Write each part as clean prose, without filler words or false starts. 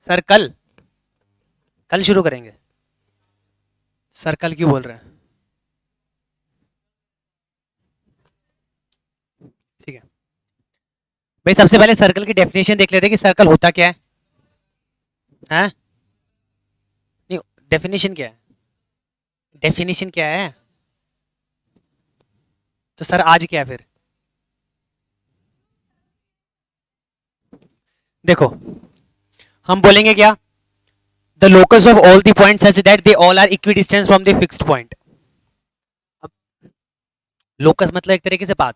Sir कल कल शुरू करेंगे। सर कल क्यों बोल रहे हैं? ठीक है भाई, सबसे पहले सर्कल की डेफिनेशन देख लेते हैं कि सर्कल होता क्या है। हैं? नहीं, डेफिनेशन क्या है? डेफिनेशन क्या है? तो सर आज क्या है फिर? देखो, हम बोलेंगे क्या? The locus of all the points such that they all are equidistance from the fixed point. अब लोकस मतलब एक तरीके से पाथ।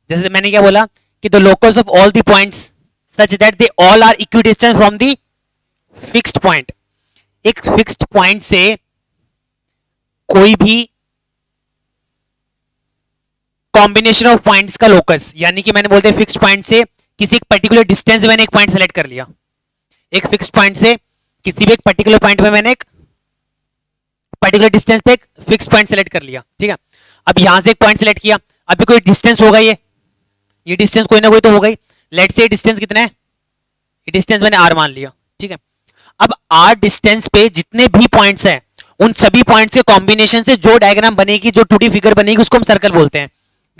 जैसे मैंने क्या बोला कि the locus of all the points such that they all are equidistance from the fixed point. एक फिक्स्ड पॉइंट से कोई भी कॉम्बिनेशन ऑफ पॉइंट्स का लोकस, यानी कि मैंने बोलते हैं फिक्स्ड पॉइंट से किसी एक पर्टिकुलर डिस्टेंस में मैंने एक पॉइंट सेलेक्ट कर लिया। एक फिक्स्ड पॉइंट से किसी भी एक पर्टिकुलर पॉइंट में मैंने एक पर्टिकुलर डिस्टेंस पे एक फिक्स्ड पॉइंट सेलेक्ट कर लिया। ठीक है, अब यहां से एक पॉइंट सेलेक्ट किया, अभी कोई डिस्टेंस होगा, ये डिस्टेंस कोई ना कोई तो होगा ही। लेट से डिस्टेंस कितना है? ये डिस्टेंस मैंने आर मान लिया। ठीक है, अब आर डिस्टेंस पे जितने भी पॉइंट्स हैं उन सभी पॉइंट्स के कॉम्बिनेशन से जो डायग्राम बनेगी, जो 2D फिगर बनेगी, उसको हम सर्कल बोलते हैं।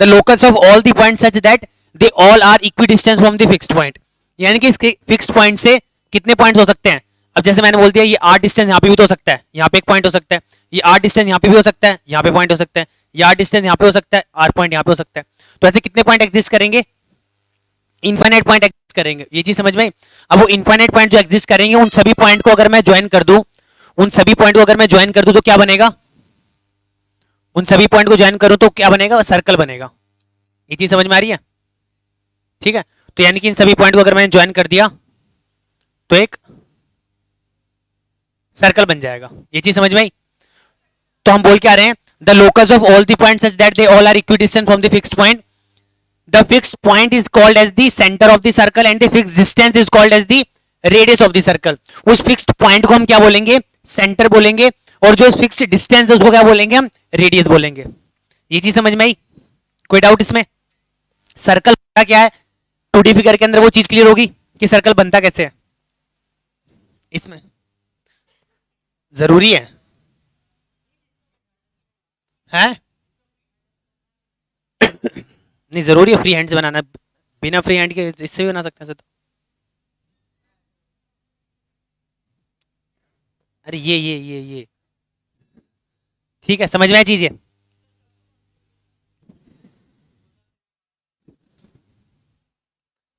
The locus of all the points such that they all are equidistance from the fixed point. यानी कि इसके फिक्स्ड पॉइंट से कितने पॉइंट्स हो सकते हैं? अब जैसे मैंने बोल दिया ये आर डिस्टेंस यहाँ पे भी तो हो सकता है, यहाँ पे एक पॉइंट हो सकता है, ये आर डिस्टेंस यहाँ पे भी हो सकता है, यहाँ पे पॉइंट हो सकता है, ये आर डिस्टेंस यहाँ पे हो सकता है, आर पॉइंट यहाँ पे हो सकता है। तो ऐसे कितने पॉइंट एग्जिस्ट करेंगे? इनफाइनाइट पॉइंट एग्जिस्ट करेंगे। ये चीज समझ में? अब वो इनफाइनाइट पॉइंट जो एग्जिस्ट करेंगे उन सभी पॉइंट को अगर मैं ज्वाइन कर दूं, उन सभी पॉइंट को अगर मैं ज्वाइन कर दूं तो क्या बनेगा? उन सभी पॉइंट को ज्वाइन करूं तो क्या बनेगा? सर्कल बनेगा। ये चीज समझ में आ रही है? ठीक है, तो यानी कि इन सभी पॉइंट को अगर मैंने ज्वाइन कर दिया तो एक सर्कल बन जाएगा। ये चीज समझ में आई? तो हम बोल क्या रहे हैं? The locus of all the points such that they all are equidistant from the fixed point. The fixed point is called as the center of the circle and the fixed distance is called as the radius of the circle. उस fixed point को हम क्या बोलेंगे? Centre बोलेंगे, और जो fixed distance है उसको क्या बोलेंगे? हम रेडियस बोलेंगे। ये चीज समझ में आई? कोई डाउट इसमें? सर्कल बनता क्या है? 2D फिगर के अंदर वो चीज क्लियर होगी कि सर्कल बनता कैसे है। इसमें जरूरी है? नहीं जरूरी है फ्री हैंड से बनाना? बिना फ्री हैंड के इससे भी बना सकते हैं तो। अरे ये ठीक है, समझ में आई चीज ये?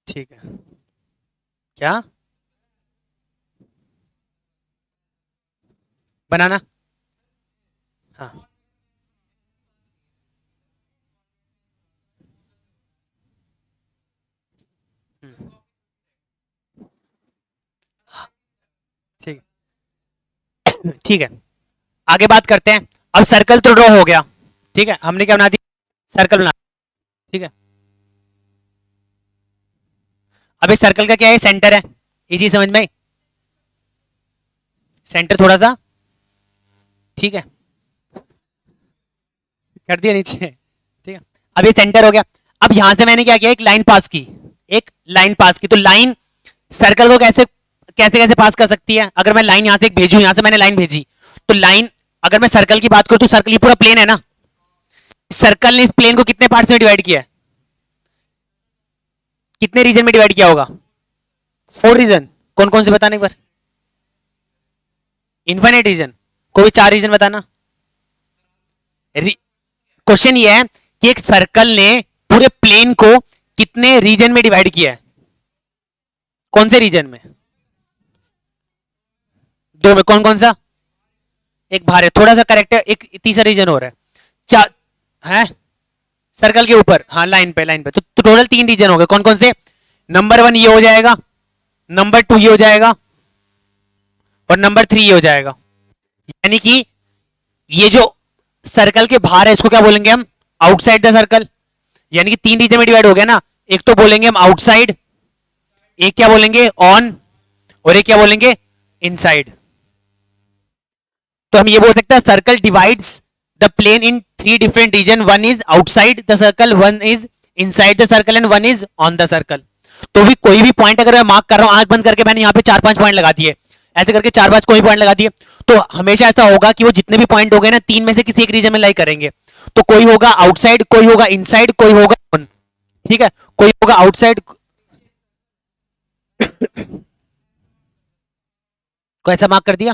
ठीक है, क्या बनाना? हाँ, हम्म, ठीक ठीक है, आगे बात करते हैं। अब सर्कल तो ड्रॉ हो गया। ठीक है, हमने क्या बना दिया? सर्कल बना। ठीक है, अब इस सर्कल का क्या है? सेंटर है। ये चीज समझ में आई? सेंटर थोड़ा सा, ठीक है, कर दिया नीचे। ठीक है, अब ये सेंटर हो गया। अब यहां से मैंने क्या किया? एक लाइन पास की। एक लाइन पास की, तो लाइन सर्कल को कैसे कैसे कैसे पास कर सकती है? अगर मैं लाइन यहां से एक भेजूं, यहां से मैंने लाइन भेजी, तो लाइन, अगर मैं सर्कल की बात करूं तो सर्कल ये पूरा प्लेन है ना। सर्कल ने इस प्लेन को कितने पार्ट्स में डिवाइड किया है? कितने रीजन में डिवाइड किया होगा? 4 रीजन। कौन कौन से बताने एक बार? Infinite reason. कोई 4 रीजन बताना। क्वेश्चन ये है कि एक सर्कल ने पूरे प्लेन को कितने रीजन में डिवाइड किया है? कौन से रीजन में? 2 में। कौन कौन सा? एक बाहर है, थोड़ा सा करेक्ट है, एक तीसरा रीजन हो रहा है। चार है सर्कल के ऊपर, हाँ लाइन पे, तो टोटल 3 रीजन हो गए। कौन कौन से? नंबर 1 ये हो जाएगा, नंबर 2 ये हो जाएगा, और नंबर 3 ये हो जाएगा। यानी कि ये जो सर्कल के बाहर है इसको क्या बोलेंगे हम? Outside the circle. यानी कि 3 रीजन में डिवाइड हो गया ना। एक तो बोलेंगे हम आउटसाइड, एक क्या बोलेंगे? ऑन, और एक क्या बोलेंगे? इनसाइड। तो हम ये बोल सकते हैं circle divides the plane in 3 different region. 1 is outside the circle, 1 is inside the circle, and 1 is on the circle. तो भी कोई भी पॉइंट अगर मैं मार्क कर रहा हूं, आंख बंद करके मैंने यहां पे 4-5 पॉइंट लगा दिए, ऐसे करके 4-5 कोई पॉइंट लगा दिए। तो हमेशा ऐसा होगा कि वो जितने भी पॉइंट हो गए ना, 3 में से किसी एक रीजन में लाई करेंगे। तो कोई होगा आउटसाइड, कोई होगा इनसाइड, कोई होगा ऑन। ठीक है, कोई होगा आउटसाइड को ऐसा मार्क कर दिया।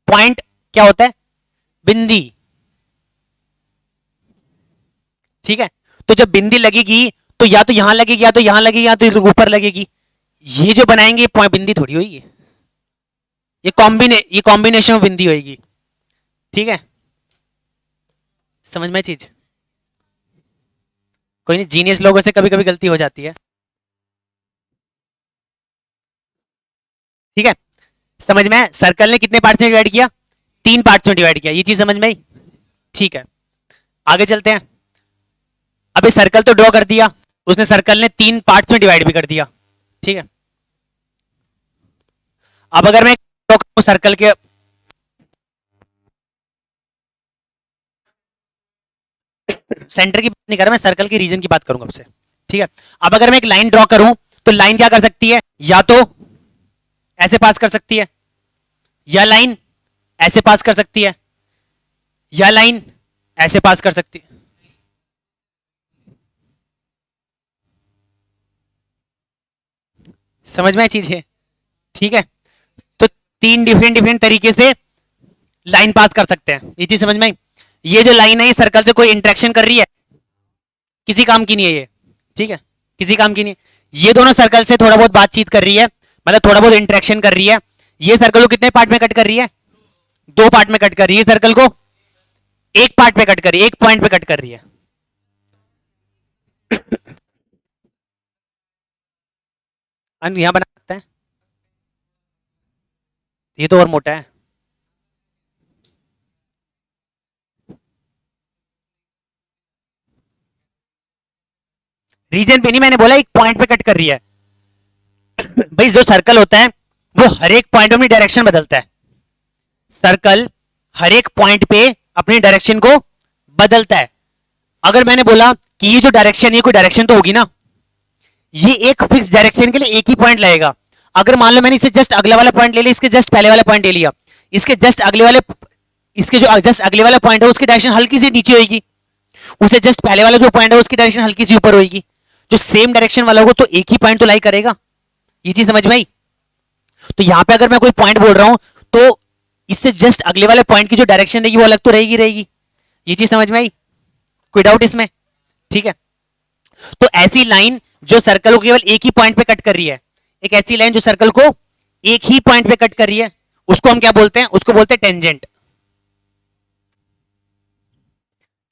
पॉइंट क्या होता है? बिंदी। ठीक है, तो जब बिंदी लगेगी तो या तो यहां लगेगी, या तो यहां लगेगी, या तो ऊपर लगेगी। ये जो बनाएंगे पॉइंट बिंदी थोड़ी होगी, ये कॉम्बिनेशन ऑफ बिंदी होगी। ठीक है, समझ में चीज? कोई नहीं, जीनियस लोगों से कभी कभी गलती हो जाती है। ठीक है, समझ में? सर्कल ने कितने पार्ट्स में डिवाइड किया? 3 पार्ट्स में डिवाइड किया। ये चीज समझ में आई? ठीक है, आगे चलते हैं। अभी सर्कल तो ड्रॉ कर दिया उसने, सर्कल ने 3 पार्ट्स में डिवाइड भी कर दिया। ठीक है, अब अगर मैं ड्रॉ करूं सर्कल के, सेंटर की बात नहीं कर रहा मैं, सर्कल के रीजन की बात करूंगा आपसे। ठीक है, अब अगर मैं एक लाइन ड्रॉ करूं तो लाइन क्या कर सकती है? या तो ऐसे पास कर सकती है, या लाइन ऐसे पास कर सकती है, या लाइन ऐसे पास कर सकती है। समझ में चीज है? ठीक है, तो 3 डिफरेंट डिफरेंट तरीके से लाइन पास कर सकते हैं। ये चीज समझ में आई? ये जो लाइन है ये सर्कल से कोई इंटरेक्शन कर रही है? किसी काम की नहीं है ये। ठीक है, किसी काम की नहीं है। ये दोनों सर्कल से थोड़ा बहुत बातचीत कर रही है, मतलब थोड़ा बहुत इंटरेक्शन कर रही है। ये सर्कल को कितने पार्ट में कट कर रही है? 2 पार्ट में कट कर रही है। सर्कल को एक पार्ट पे कट कर रही है, एक पॉइंट पे कट कर रही है। यहां बना सकते हैं, ये तो और मोटा है। रीजन पे नहीं, मैंने बोला एक पॉइंट पे कट कर रही है। भाई जो सर्कल होता है वो हर एक पॉइंट में अपनी डायरेक्शन बदलता है। सर्कल हर एक पॉइंट पे अपनी डायरेक्शन को बदलता है। अगर मैंने बोला कि ये जो डायरेक्शन, ये कोई डायरेक्शन तो होगी ना, ये एक फिक्स डायरेक्शन के लिए एक ही पॉइंट लगेगा। अगर मान लो मैंने इसे जस्ट अगले वाला पॉइंट ले लिया, इसके जस्ट पहले वाला पॉइंट ले लिया, इसके जस्ट अगले वाले, इसके जो जस्ट अगले वाला पॉइंट है उसकी डायरेक्शन हल्की सी नीचे होगी, उसे जस्ट पहले वाला जो पॉइंट है उसकी डायरेक्शन हल्की सी ऊपर होगी। जो सेम डायरेक्शन वाला होगा तो एक ही पॉइंट तो लाई करेगा। ये चीज समझ में आई? तो यहां पे अगर मैं कोई पॉइंट बोल रहा हूं तो इससे जस्ट अगले वाले पॉइंट की जो डायरेक्शन रहेगी वो अलग तो रहेगी रहेगी। ये चीज समझ में आई? कोई डाउट इसमें? ठीक है, तो ऐसी लाइन जो सर्कल को केवल एक ही पॉइंट पे कट कर रही है, एक ऐसी लाइन जो सर्कल को एक ही पॉइंट पे कट कर रही है, उसको हम क्या बोलते हैं? उसको बोलते हैं टेंजेंट।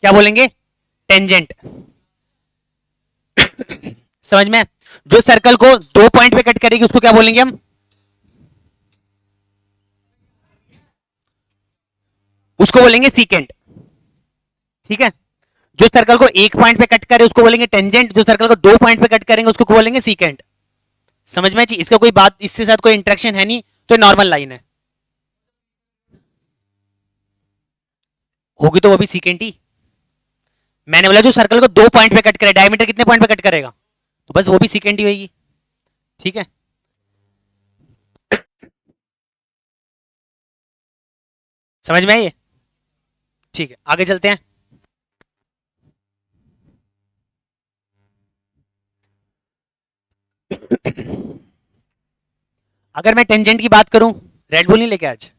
क्या बोलेंगे? टेंजेंट। समझ में? जो सर्कल को 2 पॉइंट पे कट करेगी उसको क्या बोलेंगे हम? उसको बोलेंगे सीकेंट। ठीक है, जो सर्कल को एक पॉइंट पे कट करे उसको बोलेंगे टेंजेंट, जो सर्कल को 2 पॉइंट पे कट करेंगे उसको बोलेंगे सीकेंट। समझ में? इसका कोई बात, इसके साथ कोई इंटरेक्शन है नहीं, तो नॉर्मल लाइन है। होगी तो वो भी सीकेंट ही। मैंने बोला जो सर्कल को 2 पॉइंट पे कट करे, डायमीटर कितने पॉइंट पे कट करेगा, तो बस वो भी सीकेंट ही होगी। ठीक है, समझ में आई ये? ठीक है, आगे चलते हैं। अगर मैं टेंजेंट की बात करूं, रेड बुल नहीं लेके आज?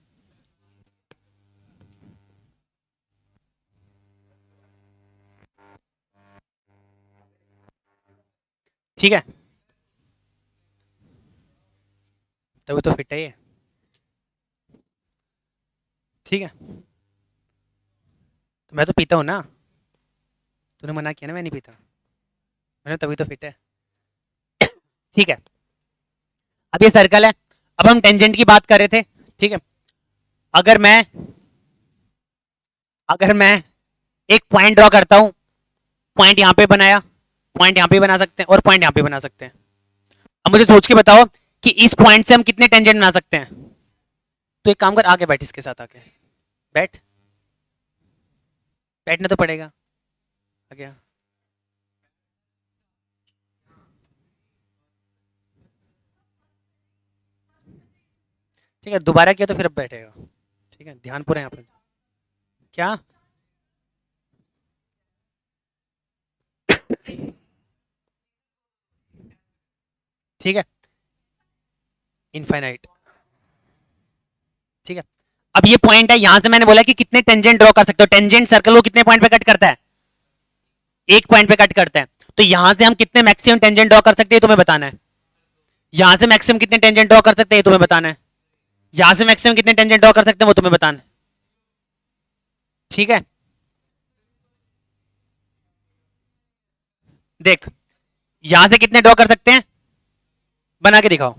ठीक है, तभी तो फिट है ये। ठीक है, तो मैं तो पीता हूं ना, तूने मना किया ना, मैं नहीं पीता, मैंने तभी तो फिट है। ठीक है, अब ये सर्कल है, अब हम टेंजेंट की बात कर रहे थे। ठीक है, अगर मैं अगर मैं एक पॉइंट ड्रॉ करता हूं, पॉइंट यहां पे बनाया, पॉइंट यहां पे बना सकते हैं और पॉइंट यहां पे बना सकते हैं। अब मुझे सोच के बताओ कि इस पॉइंट से हम कितने टेंजेंट बना सकते हैं? तो एक काम कर, आगे बैठ, इसके साथ आके बैठ, बैठना तो पड़ेगा। आगे आ। ठीक है, दोबारा किया तो फिर अब बैठेगा। ठीक है, ध्यान पूरा यहाँ पर। क्या? ठीक है, इनफाइनाइट। ठीक है, अब ये पॉइंट है, यहां से मैंने बोला कि कितने टेंजेंट ड्रॉ कर सकते हो। टेंजेंट सर्कल को कितने पॉइंट पे कट करता है? एक पॉइंट पे कट करता है। तो यहां से हम कितने मैक्सिमम टेंजेंट ड्रॉ कर सकते हैं तुम्हें बताना है। यहां से मैक्सिमम कितने टेंजेंट ड्रॉ कर सकते हैं तुम्हें बताना है। यहां से मैक्सिमम कितने टेंजेंट ड्रॉ कर सकते हैं वो तुम्हें बताना है। ठीक है, देख, यहां से कितने ड्रॉ कर सकते हैं, बना के दिखाओ।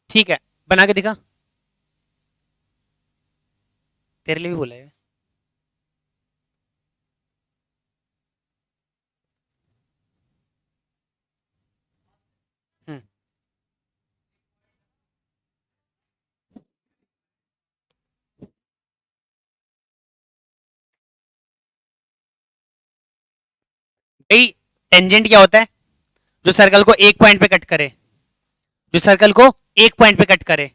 ठीक है, बना के दिखा, तेरे लिए भी बोला है। हम्म, भाई टेंजेंट क्या होता है? जो सर्कल को एक पॉइंट पे कट करे, जो सर्कल को एक पॉइंट पे कट करे।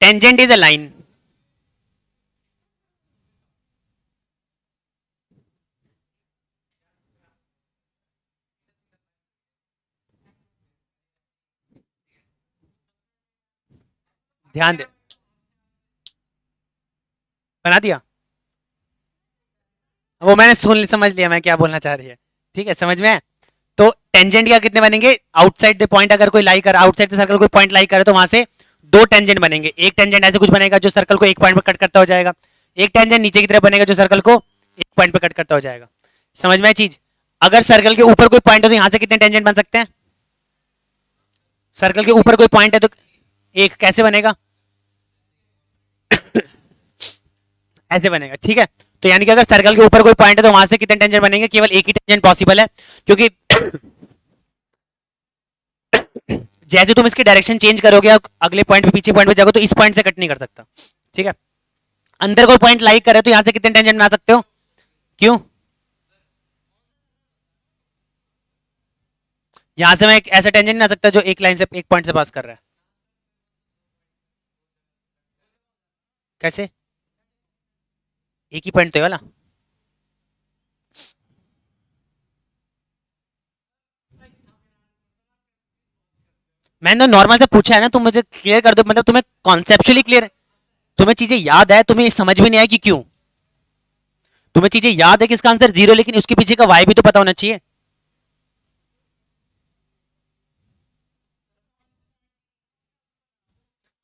Tangent is a line. ध्यान दे, बना दिया, वो मैंने सुन समझ लिया मैं क्या बोलना चाह रही है। ठीक है, समझ में है? तो टेंजेंट का कितने बनेंगे? आउटसाइड द पॉइंट अगर कोई लाई कर, आउटसाइड द सर्कल कोई पॉइंट लाई करे तो वहां से दो टेंजेंट बनेंगे। एक टेंजेंट ऐसे कुछ बनेगा जो सर्कल को एक पॉइंट पर कट करता हो जाएगा, एक टेंजेंट नीचे की तरफ बनेगा जो सर्कल को एक पॉइंट पर कट करता हो जाएगा। समझ में है चीज? अगर सर्कल के ऊपर कोई पॉइंट है तो यहां से कितने टेंजेंट बन सकते हैं? सर्कल के ऊपर कोई पॉइंट है तो एक कैसे बनेगा? ऐसे बनेगा। ठीक है, तो यानी कि अगर सर्कल के ऊपर कोई पॉइंट है तो वहां से कितने टेंजेंट बनेंगे? केवल एक ही टेंजेंट पॉसिबल है, क्योंकि जैसे तुम इसकी डायरेक्शन चेंज करोगे, अगले पॉइंट पे पीछे पॉइंट पे जाओगे तो इस पॉइंट से कट नहीं कर सकता। ठीक है, अंदर कोई पॉइंट लाइक करे तो यहां से कितने टेंजेंट बना सकते हो? क्यों? यहां से मैं एक ऐसा टेंजेंट नहीं आ सकता जो एक लाइन से एक पॉइंट से पास कर रहा है। कैसे? एक ही पॉइंट तो है वाला। मैंने तो नॉर्मल से पूछा है ना, तुम मुझे क्लियर कर दो, मतलब तुम्हें कॉन्सेप्चुअली क्लियर है, तुम्हें चीजें याद है, तुम्हें समझ में नहीं आया कि क्यों? तुम्हें चीजें याद है कि इसका आंसर जीरो, लेकिन उसके पीछे का वाई भी तो पता होना चाहिए।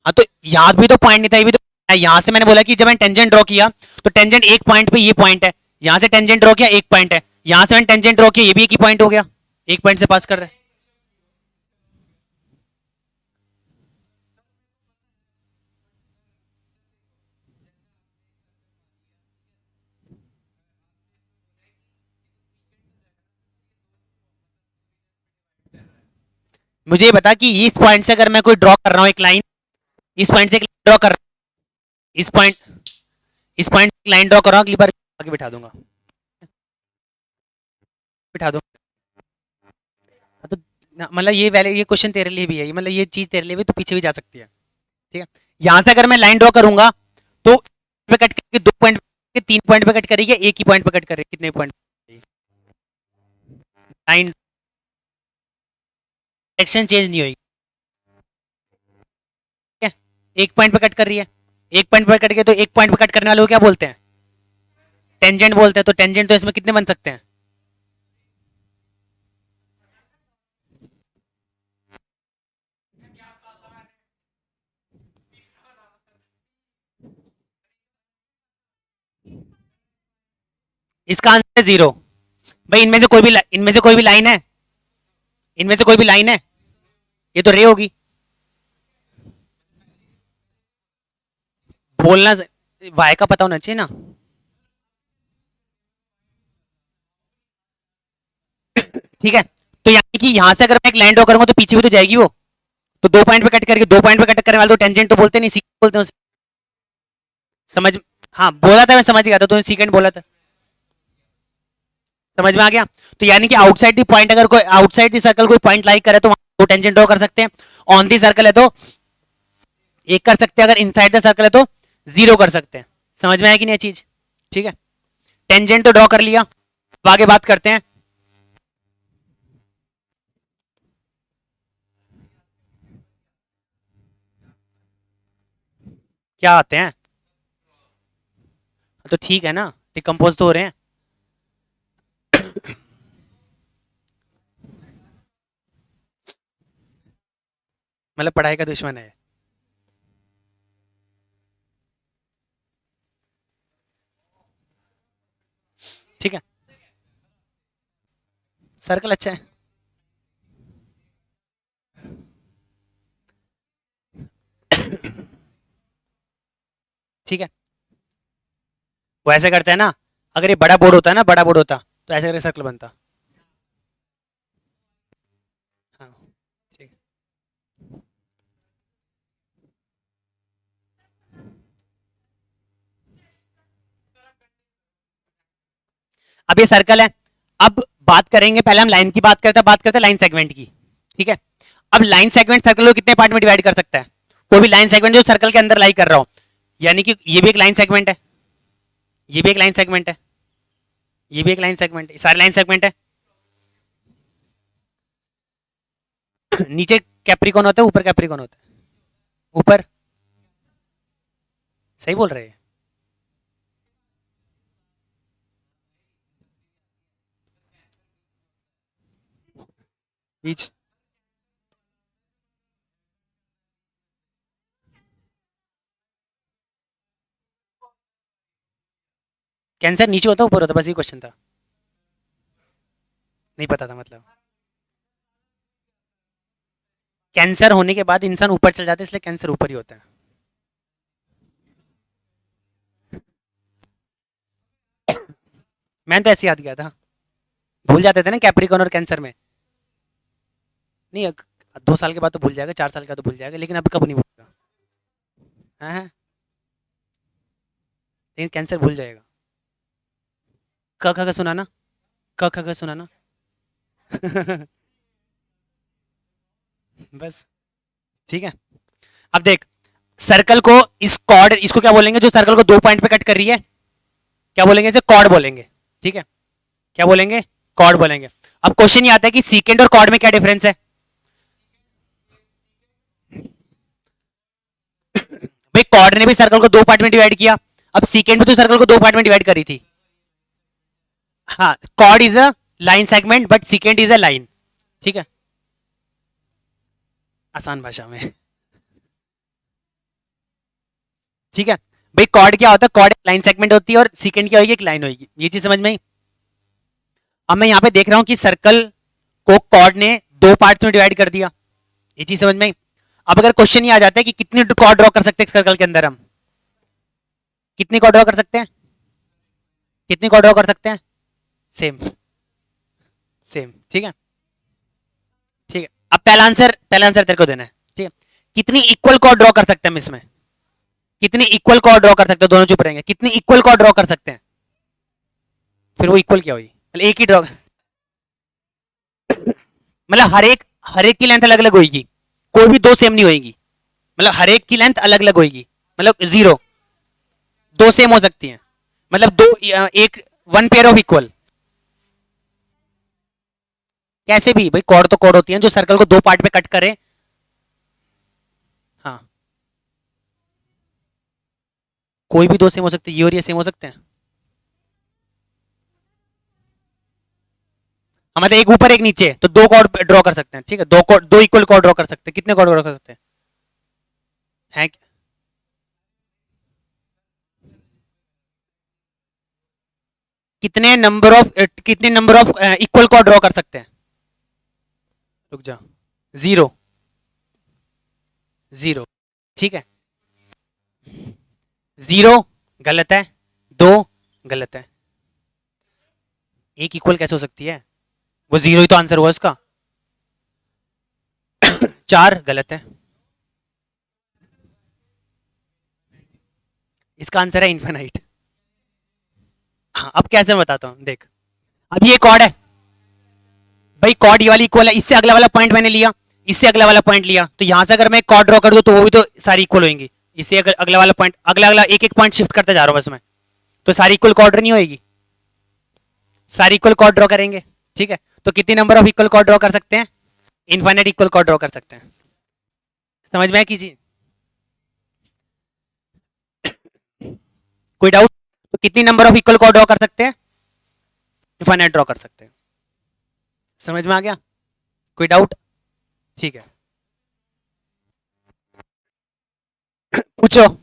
हाँ, तो याद भी तो पॉइंट नहीं था, ये भी तो यहां से मैंने बोला कि जब मैंने टेंजेंट ड्रॉ किया तो टेंजेंट एक पॉइंट पे ये पॉइंट है, यहां से टेंजेंट ड्रॉ किया एक पॉइंट है, यहां से मैंने टेंजेंट ड्रॉ किया ये भी एक ही पॉइंट हो गया, एक पॉइंट से पास कर रहे हैं। मुझे ये बता कि इस पॉइंट से अगर मैं कोई ड्रॉ कर रहा हूं एक लाइन, इस पॉइंट से एक लाइन ड्रॉ कर रहा हूं, इस पॉइंट से लाइन ड्रॉ कर रहा हूं, अगली बार आगे बिठा दूंगा, बिठा दूंगा। हाँ, तो मतलब ये वैले ये क्वेश्चन तेरे लिए भी है, मतलब ये चीज तेरे लिए भी, तो पीछे भी जा सकती है। ठीक है, यहां से अगर मैं लाइन ड्रॉ करूंगा तो पे कट करके दो पॉइंट पे, तीन पॉइंट पे कट करेगी, एक ही पॉइंट पे कट करेगी, कितने पॉइंट? लाइन डायरेक्शन चेंज नहीं होगी। ठीक है, एक पॉइंट पे कट कर रही है, एक पॉइंट पे कट के, तो एक पॉइंट पे कट करने वाले को क्या बोलते हैं? टेंजेंट बोलते हैं। तो टेंजेंट तो इसमें कितने बन सकते हैं? इसका आंसर है जीरो। भाई इनमें से कोई भी लाइन है, इनमें से कोई भी लाइन है, ये तो रे होगी। बोलना वाई का पता होना चाहिए ना। ठीक है, तो यानी कि यहां से अगर मैं एक लाइन ड्रॉ करूंगा तो पीछे भी तो जाएगी वो, तो दो पॉइंट पे कट करके, दो पॉइंट पे कट करने वाले तो टेंजेंट तो बोलते नहीं, सीकेंट बोलते हैं उसे। समझ? हाँ बोला था, मैं समझ गया था, तूने सीकेंट बोला था। समझ में आ गया? तो यानी कि आउटसाइड द पॉइंट, अगर कोई आउटसाइड द सर्कल कोई पॉइंट लाइक करे तो वहां दो टेंजेंट ड्रॉ कर सकते हैं। ऑन दी सर्कल है तो एक कर सकते हैं, अगर इनसाइड द सर्कल है तो जीरो कर सकते हैं। समझ में आया कि नहीं चीज? ठीक है, टेंजेंट तो ड्रॉ कर लिया, अब आगे बात करते हैं। क्या आते हैं? तो ठीक है ना, डिकम्पोज तो हो रहे हैं। मतलब पढ़ाई का दुश्मन है। ठीक है, सर्कल अच्छा है। ठीक है, वो ऐसे करते हैं ना, अगर ये बड़ा बोर्ड होता है ना, बड़ा बोर्ड होता तो ऐसे करके सर्कल बनता। हाँ, ठीक है। अब ये सर्कल है, अब बात करेंगे, पहले हम लाइन की बात करते हैं लाइन सेगमेंट की। ठीक है, अब लाइन सेगमेंट सर्कल को कितने पार्ट में डिवाइड कर सकता है? कोई भी लाइन सेगमेंट जो सर्कल के अंदर लाई कर रहा हो, यानी कि ये भी एक लाइन सेगमेंट है, ये भी एक लाइन सेगमेंट है, ये भी एक लाइन सेगमेंट है, सारे लाइन सेगमेंट है। नीचे कैप्रिकॉन होता है, ऊपर कैप्रिकॉन होता है। ऊपर, सही बोल रहे हैं। बीच, कैंसर नीचे होता है ऊपर होता है, बस ये क्वेश्चन था, नहीं पता था मतलब। कैंसर होने के बाद इंसान ऊपर चल जाता है, इसलिए कैंसर ऊपर ही होता है। मैंने तो ऐसे याद किया था, भूल जाते थे ना कैप्रिकॉन और कैंसर में। नहीं, 2 साल के बाद तो भूल जाएगा, 4 साल के बाद तो भूल जाएगा, लेकिन अब कब नहीं भूलेगा। हाँ हाँ, लेकिन कैंसर भूल जाएगा। क ख ग सुनाना, क ख ग सुनाना। बस, ठीक है। अब देख, सर्कल को इस कॉर्ड, इसको क्या बोलेंगे जो सर्कल को 2 पॉइंट पे कट कर रही है? क्या बोलेंगे? इसे कॉर्ड बोलेंगे। ठीक है, क्या बोलेंगे? कॉर्ड बोलेंगे। अब क्वेश्चन ये आता है कि सीकेंड और कॉर्ड में क्या डिफरेंस है? भाई कॉर्ड ने भी सर्कल को 2 पार्ट में डिवाइड किया, अब सीकेंड भी तो सर्कल को 2 पार्ट में डिवाइड करी थी। हाँ, chord is a line segment but secant is a line. ठीक है, आसान भाषा में। ठीक है भाई, कॉर्ड क्या होता है? कॉर्ड लाइन सेगमेंट होती है और सीकेंड क्या होगी? एक लाइन होगी। ये चीज समझ में आई? अब मैं यहाँ पे देख रहा हूँ कि सर्कल को कॉर्ड ने 2 पार्ट्स में डिवाइड कर दिया। ये चीज समझ में आई? अब अगर क्वेश्चन ये आ जाता है कि कितनी कॉर्ड ड्रॉ कर सकते हैं सर्कल के अंदर, हम कितनी कॉर्ड ड्रॉ कर सकते हैं? कितनी कॉर्ड ड्रॉ कर सकते हैं? Same, same. ठीक है, ठीक है। अब पहला आंसर तेरे को देना है। ठीक है, कितनी इक्वल कॉर्ड ड्रॉ कर सकते हैं हम इसमें? कितनी इक्वल कॉर्ड ड्रॉ कर सकते हैं? दोनों चुप रहेंगे। कितनी इक्वल कॉर्ड ड्रॉ कर सकते हैं? फिर वो इक्वल क्या हुई? मतलब एक ही ड्रॉ, मतलब हर एक की लेंथ अलग अलग होगी, कोई भी दो सेम नहीं होगी। मतलब हर एक की लेंथ अलग अलग होगी, मतलब जीरो, दो सेम हो सकती हैं, मतलब दो, एक, वन पेयर ऑफ इक्वल। कैसे भी भाई, कॉर्ड तो कॉर्ड होती है जो सर्कल को 2 पार्ट में कट करे। हाँ, कोई भी दो सेम हो सकते हैं, ये और ये सेम हो सकते हैं। हमारे एक ऊपर एक नीचे, तो 2 कॉर्ड ड्रॉ कर सकते हैं। ठीक है, दो इक्वल कॉर्ड ड्रॉ कर सकते हैं। कितने कॉर्ड ड्रॉ कर सकते हैं? है कितने number of equal cord draw कर सकते हैं? रुक जा, जीरो, जीरो। ठीक है, जीरो गलत है, दो गलत है, एक इक्वल कैसे हो सकती है? वो जीरो ही तो आंसर हुआ उसका। चार गलत है, इसका आंसर है इन्फिनाइट। हाँ, अब कैसे बताता हूं, देख। अब ये कॉर्ड है भाई, कॉर्ड ये वाली इक्वल है, इससे अगला वाला पॉइंट मैंने लिया, इससे अगला वाला पॉइंट लिया, तो यहां से अगर मैं कॉर्ड ड्रॉ कर दूं तो वो भी तो सारी इक्वल होंगी। इससे अगर अगला वाला पॉइंट, अगला अगला एक एक पॉइंट शिफ्ट करते जा रहा हूं बस मैं, तो सारी इक्वल कॉर्ड नहीं होगी, सारी इक्वल कॉर्ड ड्रॉ करेंगे। ठीक है, तो कितने number of equal cord draw कर सकते हैं? इनफाइनाइट इक्वल कॉर्ड ड्रॉ कर सकते हैं। समझ में है किसी कोई डाउट? तो कितनी number of equal cord draw कर सकते हैं? इनफाइनाइट ड्रॉ कर सकते हैं। समझ में आ गया? कोई डाउट? ठीक है, पूछो।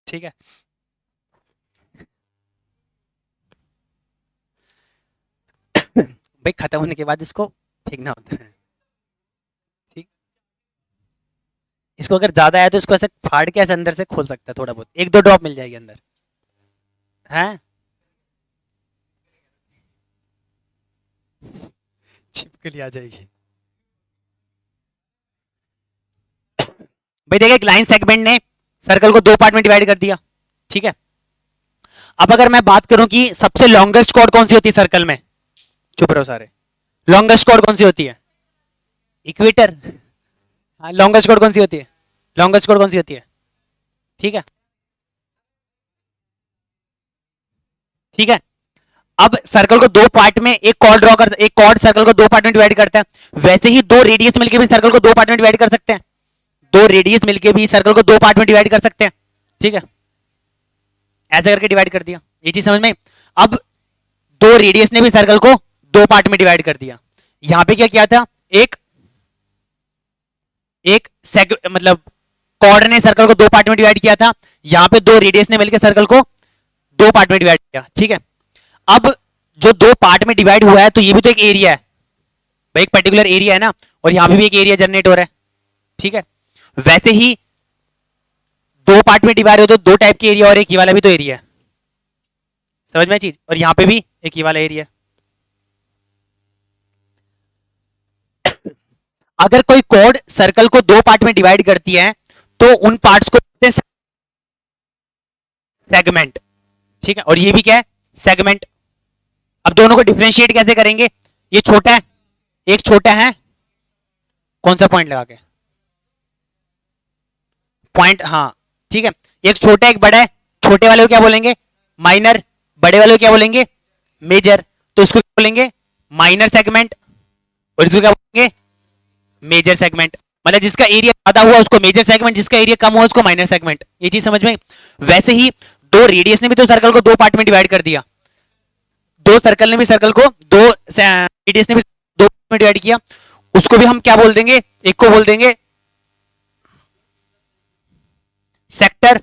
ठीक है, भाई खत्म होने के बाद इसको फेंकना होता है। ठीक, इसको अगर ज्यादा है तो इसको ऐसे फाड़ के ऐसे अंदर से खोल सकता है, थोड़ा बहुत एक दो ड्रॉप मिल जाएगी अंदर है, छिपकली आ जाएगी। भाई देखिए, एक लाइन सेगमेंट ने सर्कल को दो पार्ट में डिवाइड कर दिया। ठीक है, अब अगर मैं बात करूं कि सबसे लॉन्गेस्ट कॉर्ड कौन सी होती है सर्कल में, चुप रहो सारे, लॉन्गेस्ट कॉर्ड कौन सी होती है? इक्वेटर। हाँ, लॉन्गेस्ट कॉर्ड कौन सी होती है? लॉन्गेस्ट कॉर्ड कौन सी होती है? ठीक है, ठीक है। अब सर्कल को दो पार्ट में एक कॉर्ड ड्रॉ कर, एक कॉर्ड सर्कल को दो पार्ट में डिवाइड करता है, वैसे ही दो रेडियस मिलके भी सर्कल को दो पार्ट में डिवाइड कर सकते हैं, दो रेडियस मिलके भी सर्कल को दो पार्ट में डिवाइड कर सकते हैं। ठीक है, ऐसे करके डिवाइड कर दिया, ये चीज समझ में? अब दो रेडियस ने भी सर्कल को दो पार्ट में डिवाइड कर दिया। यहां पे क्या किया था, एक एक सेग मतलब कॉर्ड ने सर्कल को दो पार्ट में डिवाइड किया था, यहां पे दो रेडियस ने मिलकर सर्कल को दो पार्ट में डिवाइड किया। ठीक है, अब जो दो पार्ट में डिवाइड हुआ है तो ये भी तो एक एरिया है भाई, एक पर्टिकुलर एरिया है ना, और यहां पे भी एक एरिया जनरेट हो रहा है। ठीक है, वैसे ही दो पार्ट में डिवाइड हो तो दो टाइप के एरिया, और एक ये वाला भी तो एरिया है। समझ में चीज? और यहां पे भी एक ये वाला एरिया। अगर कोई कोड सर्कल को दो पार्ट में डिवाइड करती है तो उन पार्ट्स को सेगमेंट। ठीक है, और ये भी क्या है? सेगमेंट। अब दोनों को डिफरेंशिएट कैसे करेंगे? ये छोटा है, एक छोटा है, कौन सा पॉइंट लगा के? पॉइंट, हाँ ठीक है, एक छोटा एक बड़ा है, छोटे वाले को क्या बोलेंगे? माइनर। बड़े वाले को क्या बोलेंगे? मेजर। तो इसको क्या बोलेंगे? माइनर सेगमेंट, और इसको क्या बोलेंगे? Major segment. मतलब जिसका एरिया ज्यादा हुआ उसको मेजर सेगमेंट, जिसका एरिया कम हुआ उसको माइनर सेगमेंट। ये चीज समझ में? वैसे ही दो रेडियस ने भी तो सर्कल को दो पार्ट में डिवाइड कर दिया, दो सर्कल ने भी सर्कल को दो रेडियस ने भी दो पार्ट में डिवाइड किया, उसको भी हम क्या बोल देंगे? एक को बोल देंगे सेक्टर,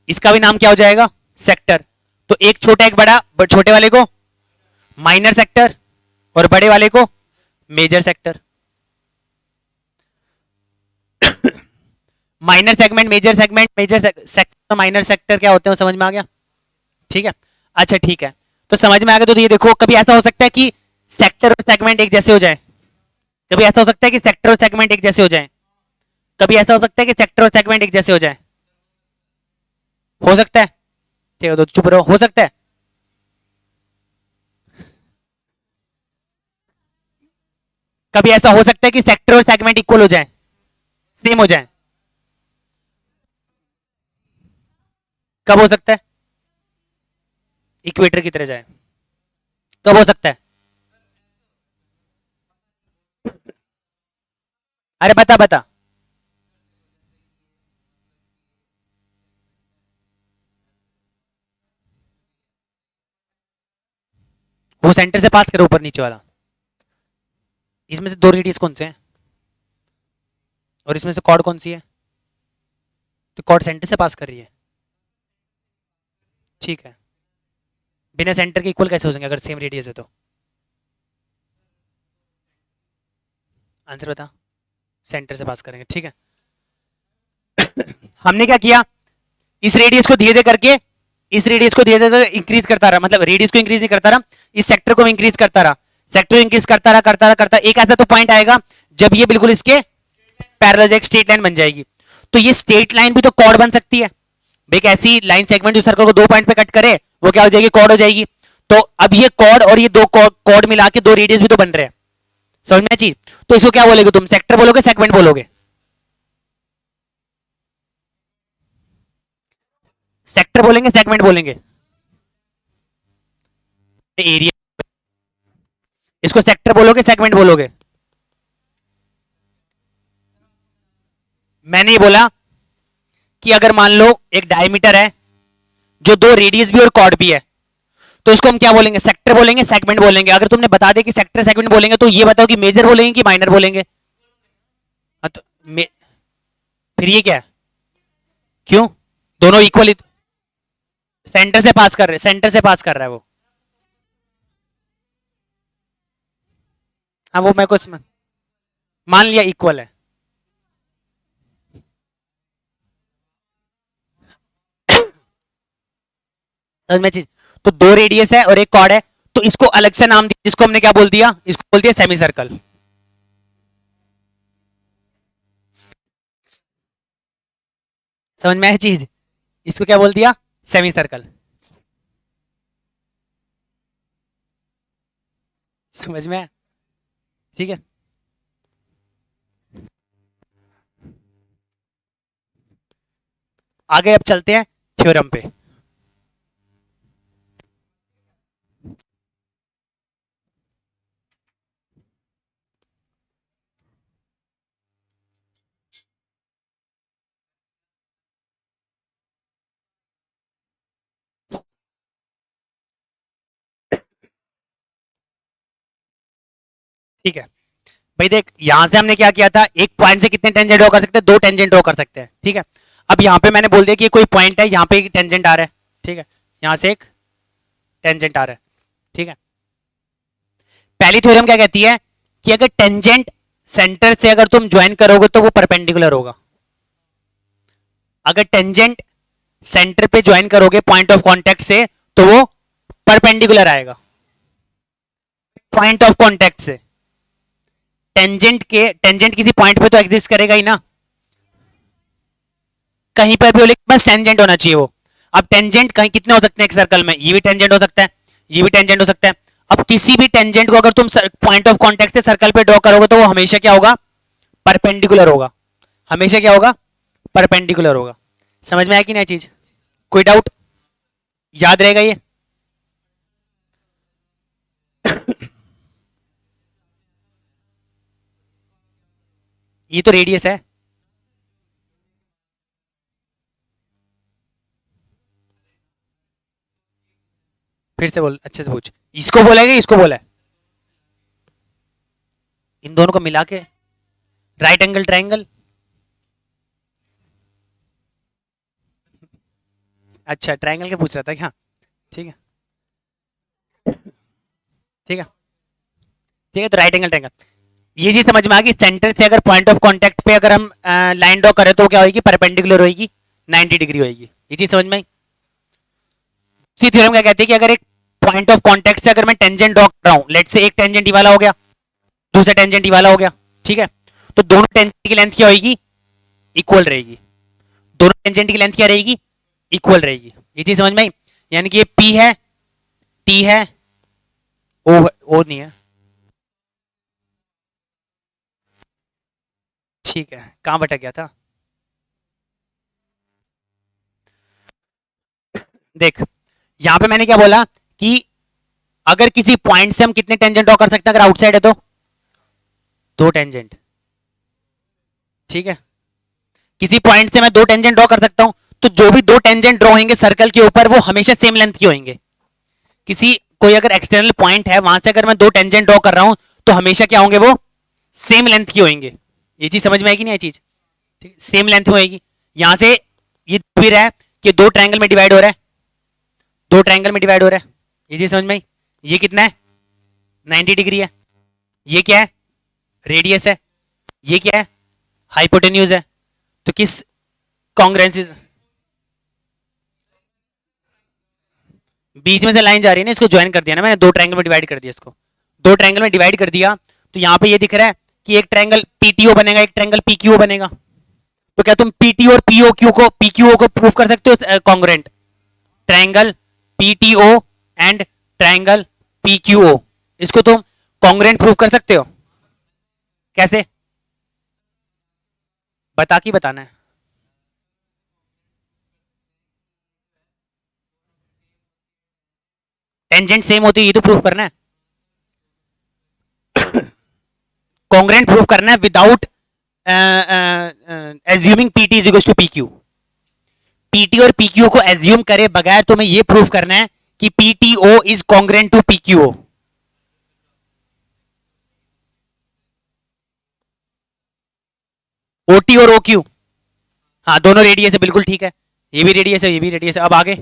इसका भी नाम क्या हो जाएगा? सेक्टर। तो एक छोटा एक बड़ा, छोटे वाले को माइनर सेक्टर और बड़े वाले को major sector. Minor segment, major segment, major sector, minor sector क्या होते हैं समझ में आ गया? ठीक है, अच्छा ठीक है, तो समझ में आ गया। तो ये देखो, कभी ऐसा हो सकता है कि सेक्टर और सेगमेंट एक जैसे हो जाए, कभी ऐसा हो सकता है कि सेक्टर और सेगमेंट एक जैसे हो जाए, कभी ऐसा हो सकता है कि सेक्टर और सेगमेंट एक जैसे हो जाए। हो सकता है, ठीक है तो चुप रहो, हो सकता है। कभी ऐसा हो सकता है कि सेक्टर और सेगमेंट इक्वल हो जाए, सेम हो जाए? कब हो सकता है? इक्वेटर की तरह जाए, कब हो सकता है? अरे बता बता। वो सेंटर से पास करे ऊपर नीचे वाला। इसमें से दो रेडियस कौन से हैं और इसमें से कॉर्ड कौन सी है? तो कॉर्ड सेंटर से पास कर रही है, ठीक है। बिना सेंटर के इक्वल कैसे हो जाएंगे अगर सेम रेडियस है तो? आंसर बता। सेंटर से पास करेंगे, ठीक है। हमने क्या किया, इस रेडियस को धीरे धीरे करके, इस रेडियस को धीरे धीरे इंक्रीज करता रहा, मतलब रेडियस को इंक्रीज नहीं करता रहा, इस सेक्टर को इंक्रीज करता रहा, सेक्टर इंक्रीज करता रहा करता रहा करता, एक ऐसा तो पॉइंट आएगा जब ये बिल्कुल इसके पैरेलल एक स्ट्रेट लाइन बन जाएगी। तो ये स्ट्रेट लाइन भी तो कॉर्ड बन सकती है भाई, एक ऐसी लाइन सेगमेंट जो सर्कल को दो पॉइंट पे कट करे वो क्या हो जाएगी, कॉर्ड हो जाएगी। तो अब ये कॉर्ड और ये दो कॉर्ड मिला के दो रेडियस भी तो बन रहे हैं, समझ में चीज? तो इसको क्या बोलोगे तुम, सेक्टर बोलोगे सेगमेंट बोलोगे? सेक्टर बोलेंगे सेगमेंट बोलेंगे? एरिया। इसको सेक्टर बोलोगे सेगमेंट बोलोगे? मैंने ये बोला कि अगर मान लो एक डायमीटर है जो दो रेडियस भी और कॉर्ड भी है, तो उसको हम क्या बोलेंगे, सेक्टर बोलेंगे सेगमेंट बोलेंगे? अगर तुमने बता दिया कि सेक्टर सेगमेंट बोलेंगे तो ये बताओ कि मेजर बोलेंगे कि माइनर बोलेंगे? हाँ तो फिर ये क्या है, क्यों दोनों इक्वल? सेंटर से पास कर रहे, सेंटर से पास कर रहा है वो। हाँ वो मैं कुछ मान लिया इक्वल है। समझ में चीज? तो दो रेडियस है और एक कॉर्ड है, तो इसको अलग से नाम दिया, जिसको हमने क्या बोल दिया, इसको बोल दिया सेमी सर्कल। समझ में है चीज? इसको क्या बोल दिया, सेमी सर्कल। समझ में है? ठीक है। आगे अब चलते हैं थ्योरम पे। ठीक है भाई, देख यहां से हमने क्या किया था, एक पॉइंट से कितने टेंजेंट ड्रॉ कर सकते हैं, दो टेंजेंट ड्रॉ कर सकते हैं, ठीक है। अब यहाँ पे मैंने बोल दिया कि कोई पॉइंट है, यहाँ पे एक टेंजेंट आ रहा है, ठीक है, यहाँ से एक टेंजेंट आ रहा है, ठीक है। पहली थ्योरम क्या कहती है कि अगर टेंजेंट सेंटर से अगर तुम ज्वाइन करोगे तो वो परपेंडिकुलर होगा। अगर टेंजेंट सेंटर पे ज्वाइन करोगे पॉइंट ऑफ कांटेक्ट से तो वो परपेंडिकुलर आएगा। पॉइंट ऑफ कांटेक्ट से टेंजेंट किसी पॉइंट पे तो एग्जिस्ट करेगा ही ना, कहीं पर भी हो, लेकिन बस टेंजेंट होना चाहिए वो। अब टेंजेंट कहीं कितने हो सकते हैं एक सर्कल में, ये भी टेंजेंट हो सकता है, ये भी टेंजेंट हो सकता है। अब किसी भी टेंजेंट को अगर तुम पॉइंट ऑफ कांटेक्ट से सर्कल पे ड्रॉ करोगे तो वो हमेशा क्या होगा, परपेंडिकुलर होगा। हमेशा क्या होगा, परपेंडिकुलर होगा। समझ में आया कि नहीं चीज? कोई डाउट? याद रहेगा ये? ये तो रेडियस है। फिर से बोल, अच्छे से पूछ। इसको बोला है इसको बोला है? इन दोनों को मिला के राइट एंगल ट्राइंगल। अच्छा ट्राइंगल के पूछ रहा था क्या? ठीक है ठीक है ठीक है, तो राइट एंगल ट्राइंगल ये चीज समझ में आ गई। सेंटर से अगर पॉइंट ऑफ कांटेक्ट पे अगर हम लाइन ड्रॉ करें तो क्या होगी, परपेंडिकुलर होगी, 90 डिग्री होगी। ये चीज समझ में आई? दूसरी थ्योरम क्या कहती है कि अगर एक पॉइंट ऑफ कांटेक्ट से अगर मैं टेंजेंट ड्रॉ कर रहा हूं, लेट से एक टेंजेंट वाला हो गया, दूसरा टेंजेंट वाला हो गया, ठीक है, तो दोनों टेंजेंट की लेंथ क्या होगी, इक्वल रहेगी। दोनों टेंजेंट की लेंथ क्या रहेगी, इक्वल रहेगी। ये चीज समझ में आई? यानी कि ये P है, T है, O नहीं है। ठीक है, कहां भटक गया था? देख, यहां पे मैंने क्या बोला कि अगर किसी पॉइंट से हम कितने टेंजेंट ड्रॉ कर सकते हैं अगर आउटसाइड है तो? दो टेंजेंट। ठीक है, किसी पॉइंट से मैं दो टेंजेंट ड्रॉ कर सकता हूं, तो जो भी दो टेंजेंट ड्रॉ होंगे सर्कल के ऊपर वो हमेशा सेम लेंथ के होंगे। किसी कोई अगर एक्सटर्नल पॉइंट है वहां से अगर मैं दो टेंजेंट ड्रॉ कर रहा हूं तो हमेशा क्या होंगे, वो सेम लेंथ की होंगे। ये चीज समझ में आएगी नहीं? ये चीज ठीक, सेम लेंथ में होगी। यहां से ये भी रहा है कि दो ट्रायंगल में डिवाइड हो रहा है, दो ट्रायंगल में डिवाइड हो रहा है। ये चीज समझ में आई? ये कितना है? 90 डिग्री है। ये क्या है? रेडियस है। ये क्या है? हाइपोटेन्यूज है। तो किस कॉन्ग्रेंस, बीच में से लाइन जा रही है ना, इसको ज्वाइन कर दिया ना मैंने, दो ट्रायंगल में डिवाइड कर दिया इसको, दो ट्रायंगल में डिवाइड कर दिया। तो यहां पे ये दिख रहा है कि एक ट्रायंगल पीटीओ बनेगा, एक ट्रायंगल पीक्यूओ बनेगा। तो क्या तुम पीटी और पीक्यूओ को प्रूव कर सकते हो congruent? Triangle PTO and triangle PQO, इसको तुम कॉन्ग्रेंट प्रूव कर सकते हो? कैसे? बता के बताना है। टेंजेंट सेम होती है ये तो प्रूफ करना है। कॉन्ग्रेंट प्रूफ करना है without assuming PT is equal to PQ. PT और पीक्यू को एज्यूम करे बगैर तुम्हें ये प्रूफ करना है कि PTO is congruent to PQO. OT और ओक्यू, हाँ दोनों रेडियस है, बिल्कुल ठीक है। ये भी रेडियस है, ये भी रेडियस है। अब आगे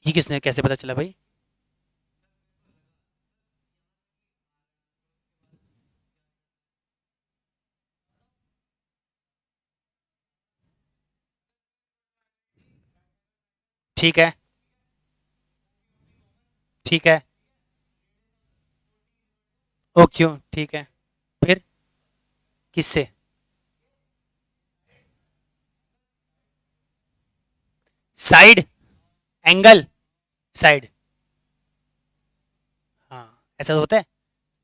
ये किसने कैसे पता चला भाई? ठीक है, ठीक है, ओक्यू ठीक है। फिर किससे? साइड एंगल साइड, हाँ ऐसा तो होता है।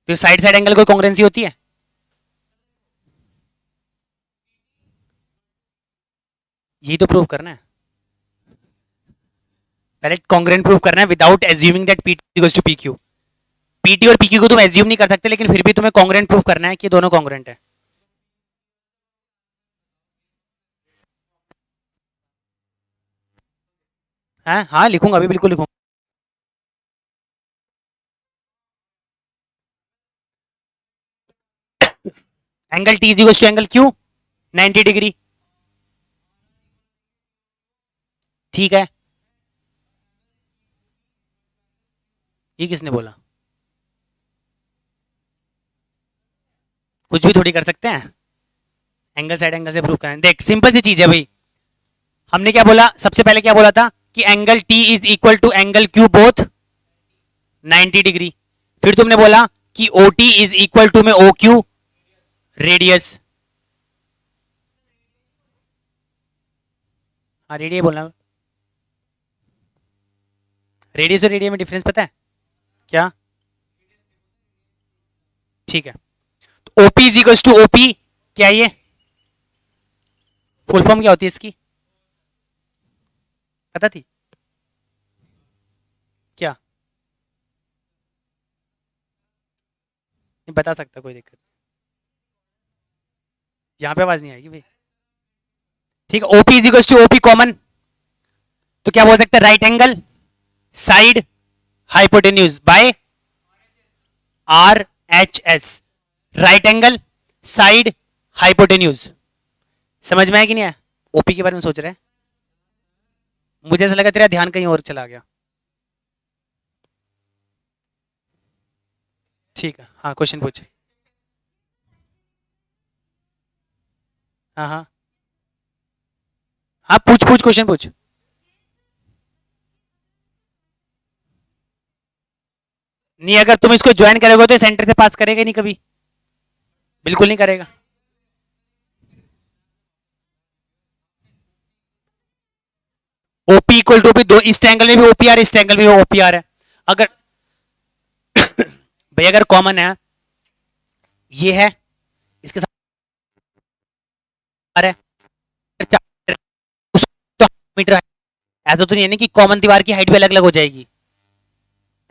तो साइड साइड एंगल कोई कॉन्ग्रेंसी होती है? यही तो प्रूव करना है। पहले कॉन्ग्रेंट प्रूव करना है without assuming that PT equals to PQ. PT और पीक्यू को तुम एज्यूम नहीं कर सकते, लेकिन फिर भी तुम्हें कॉन्ग्रेंट प्रूव करना है कि दोनों कॉन्ग्रेंट है। हाँ हाँ लिखूंगा, अभी बिल्कुल लिखूंगा। Angle T is equals to angle Q 90 degree. ठीक है, ये किसने बोला? कुछ भी थोड़ी कर सकते हैं, एंगल साइड एंगल से प्रूव करें। देख सिंपल सी चीज है भाई। हमने क्या बोला सबसे पहले, क्या बोला था कि angle T is equal to angle Q both 90 degree. फिर तुमने बोला कि O T is equal to में ओ क्यू रेडियस। हाँ रेडियस बोलना। रेडियस और रेडियस में डिफरेंस पता है क्या? ठीक है, तो OP is equal to OP, क्या ये फुल फॉर्म क्या होती है इसकी? पता थी क्या? नहीं बता सकता, कोई दिक्कत नहीं। यहां पे आवाज नहीं आएगी भाई। ठीक है, OP is equal to OP common, तो क्या बोल सकते हैं? Right angle side hypotenuse by R H S. Right angle side hypotenuse. समझ में आया कि नहीं आया? ओपी के बारे में सोच रहे हैं? मुझे ऐसा लगा तेरा ध्यान कहीं और चला गया। ठीक है, हाँ क्वेश्चन पूछ। हाँ हाँ हाँ, पूछ पूछ क्वेश्चन पूछ। नहीं, अगर तुम इसको ज्वाइन करोगे तो सेंटर से पास करेगा नहीं कभी। बिल्कुल नहीं करेगा। ओपी इक्वल टू ओपी, दो इस ट्रायंगल में भी ओपी आर, इस ट्रायंगल में भी ओपी आर है। अगर भाई अगर कॉमन है, ये है, इसके साथ है, तो मीटर है। ऐसा तो नहीं है ना कि कॉमन दीवार की हाइट भी अलग अलग हो जाएगी,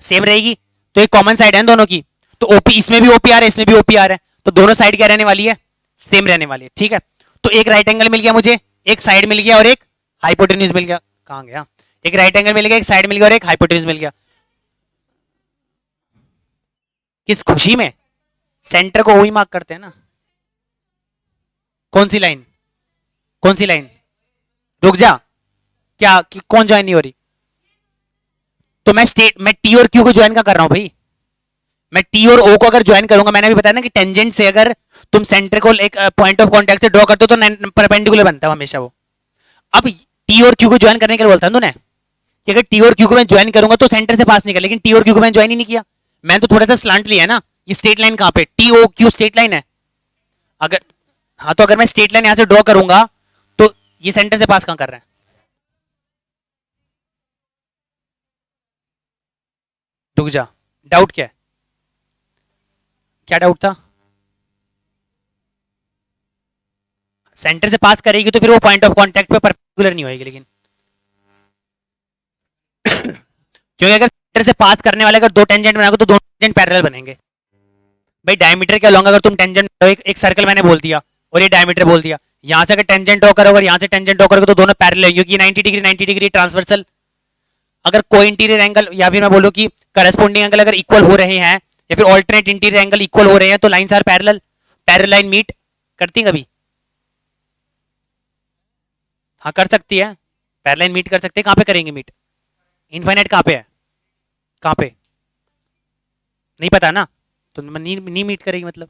सेम रहेगी। तो एक कॉमन साइड है दोनों की, तो ओपी इसमें भी ओपी आर है, इसमें भी ओपी आर है, तो दोनों साइड क्या रहने वाली है, सेम रहने वाली है। ठीक है, तो एक राइट एंगल मिल गया मुझे, एक साइड मिल गया और एक हाइपोटेन्यूज मिल गया। कहां गया, एक राइट एंगल मिल गया, एक साइड मिल गया और एक हाइपोटेन्यूज मिल गया। किस खुशी में, सेंटर को वही मार्क करते हैं ना। कौन सी लाइन, कौन सी लाइन, रुक जा, क्या कौन ज्वाइन नहीं हो रही? तो मैं टी और क्यू को ज्वाइन का कर रहा हूं भाई, मैं टी और ओ को अगर ज्वाइन करूंगा, मैंने भी बताया ना कि टेंजेंट से अगर तुम सेंटर को एक पॉइंट ऑफ कांटेक्ट से ड्रॉ करते हो तो परपेंडिकुलर बनता है हमेशा वो। अब टी और क्यू को ज्वाइन करने के लिए बोलता हूं तूने कि अगर टी और क्यू को मैं ज्वाइन करूंगा तो सेंटर से पास निकल, लेकिन टी और क्यू को मैंने ज्वाइन ही नहीं किया, मैंने तो थोड़ा सा स्लांट लिया है ना। ये स्ट्रेट लाइन कहां पे, T O Q straight line है। अगर हाँ, तो अगर मैं स्ट्रेट लाइन यहां से ड्रॉ करूंगा तो ये सेंटर से पास कहां कर रहा है? रुक जा, डाउट क्या है, क्या डाउट था? सेंटर से पास करेगी तो फिर वो पॉइंट ऑफ कांटेक्ट पे परपेंडिकुलर नहीं होगी, लेकिन क्योंकि अगर सेंटर से पास करने वाले अगर दो टेंजेंट बनाओगे तो दो टेंजेंट पैरेलल बनेंगे। भाई डायमीटर क्या लॉन्ग, अगर तुम टेंजेंट एक सर्कल मैंने बोल दिया और ये डायमीटर बोल दिया, यहां से अगर टेंजेंट होकर और यहां से टेंजेंट होकर तो दोनों पैरेलल है, क्योंकि 90 डिग्री 90 डिग्री ट्रांसवर्सल। अगर कोई इंटीरियर एंगल या फिर मैं बोलूं कि करस्पॉन्डिंग एंगल अगर इक्वल हो रहे हैं या फिर ऑल्टरनेट इंटीरियर एंगल इक्वल हो रहे हैं तो lines are parallel, parallel line meet करती है कभी? हाँ कर सकती है, पैरेलल लाइन मीट कर सकते हैं। कहां पे करेंगे मीट, इनफाइनाइट कहां पे है, कहां पे नहीं पता ना, तो नहीं मीट करेगी मतलब,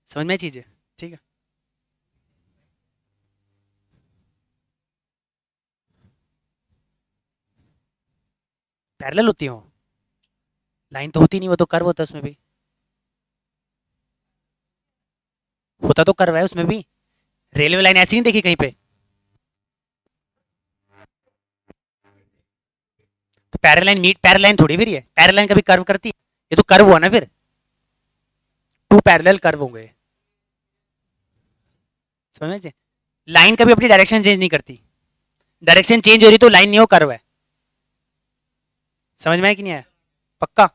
समझ में चीज है। ठीक है, पैरेलल होती हो, लाइन तो होती नहीं, वो तो कर्व होता है उसमें भी, होता तो कर्व है उसमें भी। रेलवे लाइन ऐसी नहीं देखी कहीं पे, तो parallel line meet, parallel line थोड़ी फिर, ये पैरेलल लाइन कभी कर्व करती है? ये तो कर्व हुआ ना फिर, टू पैरेलल कर्व होंगे, समझ में? लाइन कभी अपनी डायरेक्शन चेंज नहीं करती, डायरेक्शन चेंज हो रही तो लाइन नहीं हो, कर्व है। समझ में आया कि नहीं आया? पक्का,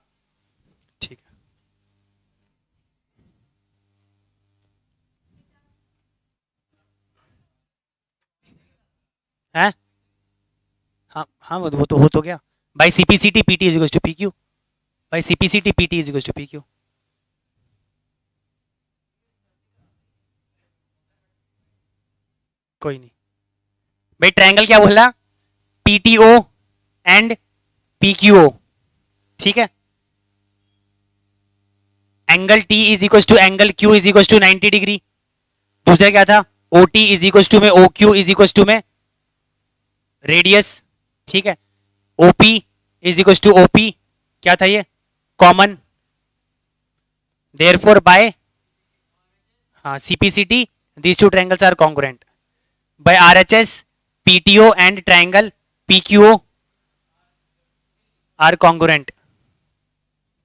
ठीक है। हैं? हाँ हाँ, वो तो हो तो गया। By CPCT PT is equals to P Q, by CPCT PT is equals to P Q. कोई नहीं भाई, ट्रायंगल क्या बोला, पीटीओ एंड पीक्यूओ, ठीक है। Angle T is equal to angle Q is equal to 90 degree. दूसरा क्या था, O T is equal to में O Q is equal to में रेडियस, ठीक है। OP is equal to OP, क्या था ये, कॉमन, देयरफॉर बाय, हाँ CPCT these two triangles are congruent, by RHS PTO and triangle PQO are congruent.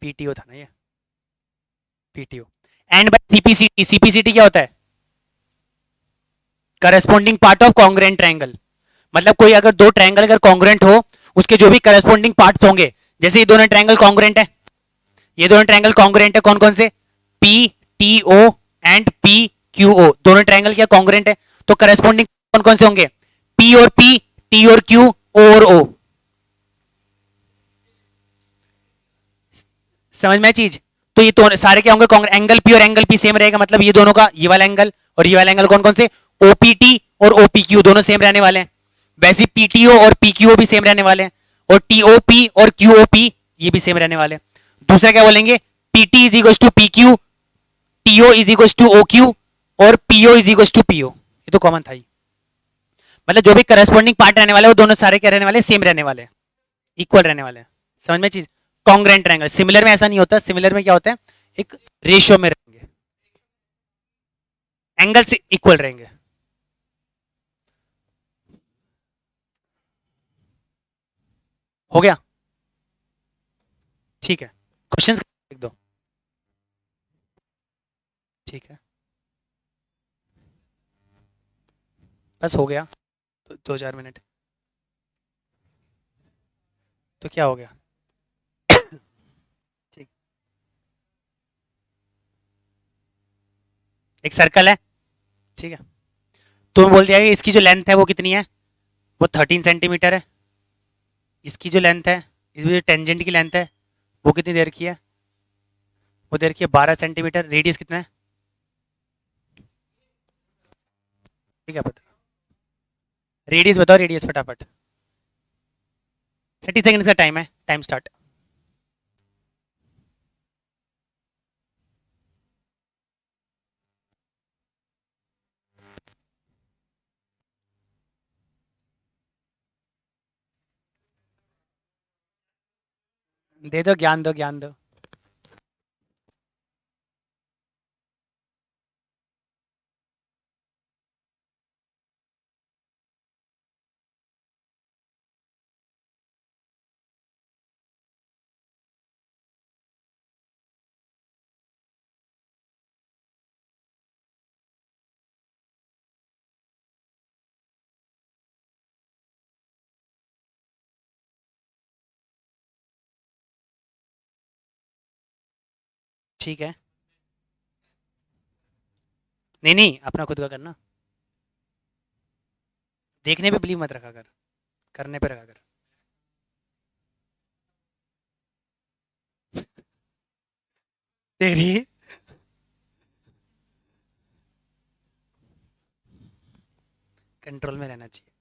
PTO था ना ये, PTO and by CPCT, CPCT क्या होता है, corresponding part of congruent triangle. मतलब कोई अगर दो ट्रायंगल अगर कॉन्ग्रुएंट हो, उसके जो भी करस्पॉन्डिंग पार्ट्स होंगे, जैसे ये दोनों ट्रायंगल कॉन्ग्रुएंट है, ये दोनों ट्रायंगल कॉन्ग्रुएंट है, कौन कौन से, P T O and P Q O, दोनों ट्रायंगल क्या कॉन्ग्रुएंट है, तो करस्पॉन्डिंग कौन कौन से होंगे, पी और पी, टी और क्यू, ओ और ओ। समझ में चीज? तो ये तो सारे क्या होंगे, एंगल पी और एंगल पी सेम रहेगा, मतलब ये दोनों का ये वाला एंगल और ये वाला एंगल कौन कौन से, ओपीटी और ओपीक्यू दोनों सेम रहने वाले हैं। वैसे पीटीओ और पीक्यूओ भी सेम रहने वाले हैं, और टीओपी और क्यूओपी ये भी सेम रहने वाले हैं। दूसरा क्या बोलेंगे, PT is equal to PQ, TO is equal to OQ और PO is equal to PO. ये तो कॉमन था ही, मतलब जो भी करस्पॉन्डिंग पार्ट रहने वाले वो दोनों सारे क्या रहने वाले, सेम रहने वाले, इक्वल रहने वाले हैं। समझ में चीज? Congruent triangle. सिमिलर में ऐसा नहीं होता, सिमिलर में क्या होता है, एक रेशियो में एंगल्स इक्वल रहेंगे। हो गया, ठीक है। क्वेश्चंस लिख दो। ठीक है, बस हो गया। तो 2-4 मिनट। तो क्या हो गया? ठीक, एक सर्कल है, ठीक है। तुम्हें बोल दिया कि इसकी जो लेंथ है वो कितनी है, वो 13 सेंटीमीटर है। इसकी जो लेंथ है, इसमें जो टेंजेंट की लेंथ है वो कितनी देर की है, वो देर की है 12 सेंटीमीटर। रेडियस कितना है? ठीक है, पता। रेडियस बताओ, रेडियस फटाफट। 30 सेकेंड का टाइम है, टाइम स्टार्ट। दे दो ज्ञान, दो ज्ञान दो। ठीक है, नहीं नहीं, अपना खुद का करना। देखने पे बिलीव मत रखा कर, करने पे रखा कर। तेरी कंट्रोल में रहना चाहिए।